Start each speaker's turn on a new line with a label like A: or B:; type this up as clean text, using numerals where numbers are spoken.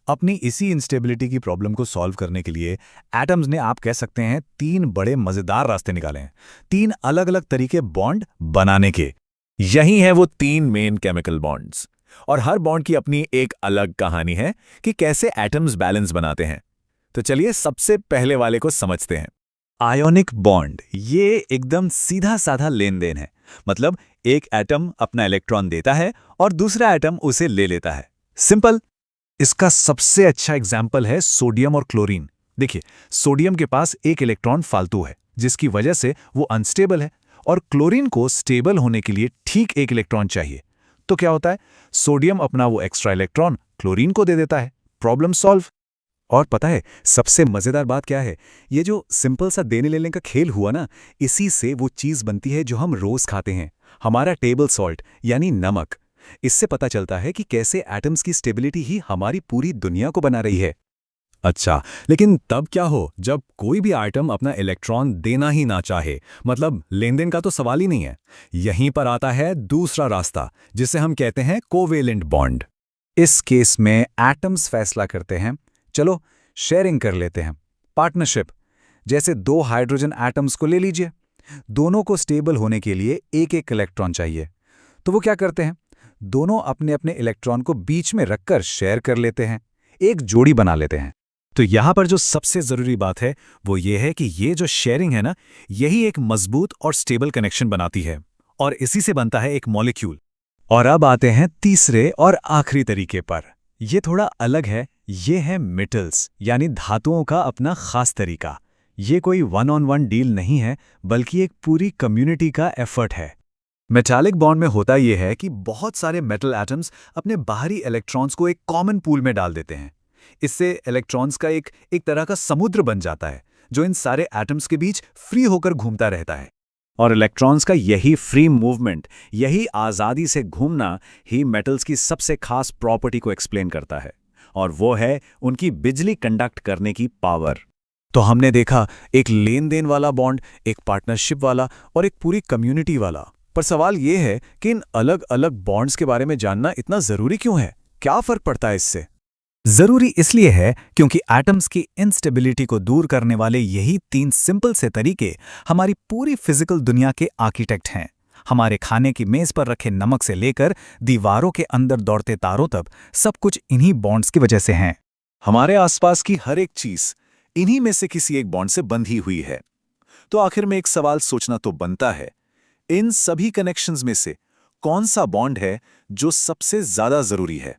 A: अपनी इसी इंस्टेबिलिटी की प्रॉब्लम को सॉल्व करने के लिए एटम्स ने आप कह सकते हैं 3 बड़े मजेदार रास्ते निकाले हैं। 3 अलग-अलग तरीके बॉन्ड बनाने के। यही है वो 3 मेन केमिकल बॉन्ड्स। और हर बॉन्ड की अपनी एक अलग कहानी है कि कैसे एटम्स बैलेंस बनाते हैं। तो चलिए सबसे पहले वाले को समझते हैं। आयोनिक बॉन्ड, ये एकदम सीधा साधा लेन देन है। मतलब एक एटम अपना इलेक्ट्रॉन देता है और दूसरा एटम उसे ले लेता है। सिंपल। इसका सबसे अच्छा एग्जाम्पल है सोडियम और क्लोरीन। देखिए, सोडियम के पास एक इलेक्ट्रॉन फालतू है, जिसकी वजह से वो अनस्टेबल है, और क्लोरीन को स्टेबल होने के लिए ठीक एक इलेक्ट्रॉन चाहिए। तो क्या होता है, सोडियम अपना वो एक्स्ट्रा इलेक्ट्रॉन क्लोरीन को दे देता है। Problem solve. और पता है सबसे मजेदार बात क्या है? ये जो सिंपल सा देने लेने का खेल हुआ ना, इसी से वो चीज बनती है जो हम रोज खाते हैं, हमारा टेबल सॉल्ट यानी नमक। इससे पता चलता है कि कैसे एटम्स की स्टेबिलिटी ही हमारी पूरी दुनिया को बना रही है। अच्छा, लेकिन तब क्या हो जब कोई भी आइटम अपना इलेक्ट्रॉन देना ही ना चाहे? मतलब लेन देन का तो सवाल ही नहीं है। यहीं पर आता है दूसरा रास्ता, जिसे हम कहते हैं कोवेलेंट बॉन्ड। इस केस में एटम्स फैसला करते हैं, चलो शेयरिंग कर लेते हैं, पार्टनरशिप। जैसे 2 हाइड्रोजन एटम्स को ले लीजिए, दोनों को स्टेबल होने के लिए एक एक इलेक्ट्रॉन चाहिए। तो वो क्या करते हैं, दोनों अपने अपने इलेक्ट्रॉन को बीच में रखकर शेयर कर लेते हैं, एक जोड़ी बना लेते हैं। तो यहां पर जो सबसे जरूरी बात है वो ये है कि ये जो शेयरिंग है ना, यही एक मजबूत और स्टेबल कनेक्शन बनाती है, और इसी से बनता है एक मॉलिक्यूल। और अब आते हैं तीसरे और आखिरी तरीके पर। ये थोड़ा अलग है। ये है मेटल्स यानी धातुओं का अपना खास तरीका। ये कोई वन ऑन वन डील नहीं है, बल्कि एक पूरी कम्युनिटी का एफर्ट है। मेटालिक बॉन्ड में होता यह है कि बहुत सारे मेटल एटम्स अपने बाहरी इलेक्ट्रॉन्स को एक कॉमन पूल में डाल देते हैं। इससे इलेक्ट्रॉन्स का एक तरह का समुद्र बन जाता है, जो इन सारे एटम्स के बीच फ्री होकर घूमता रहता है। और इलेक्ट्रॉन्स का यही फ्री मूवमेंट, यही आज़ादी से घूमना ही मेटल्स की सबसे खास प्रॉपर्टी को एक्सप्लेन करता है, और वो है उनकी बिजली कंडक्ट करने की पावर। तो हमने देखा एक लेन देन वाला बॉन्ड, एक पार्टनरशिप वाला और एक पूरी कम्युनिटी वाला। पर सवाल ये है कि इन अलग अलग बॉन्ड्स के बारे में जानना इतना जरूरी क्यों है? क्या फर्क पड़ता है इससे? जरूरी इसलिए है क्योंकि एटम्स की इंस्टेबिलिटी को दूर करने वाले यही 3 सिंपल से तरीके हमारी पूरी फिजिकल दुनिया के आर्किटेक्ट हैं। हमारे खाने की मेज पर रखे नमक से लेकर दीवारों के अंदर दौड़ते तारों तक सब कुछ इन्हीं बॉन्ड्स की वजह से हैं। हमारे आसपास की हर एक चीज इन्हीं में से किसी एक बॉन्ड से बंधी हुई है। तो आखिर में एक सवाल सोचना तो बनता है, इन सभी कनेक्शंस में से कौन सा बॉन्ड है जो सबसे ज्यादा जरूरी है?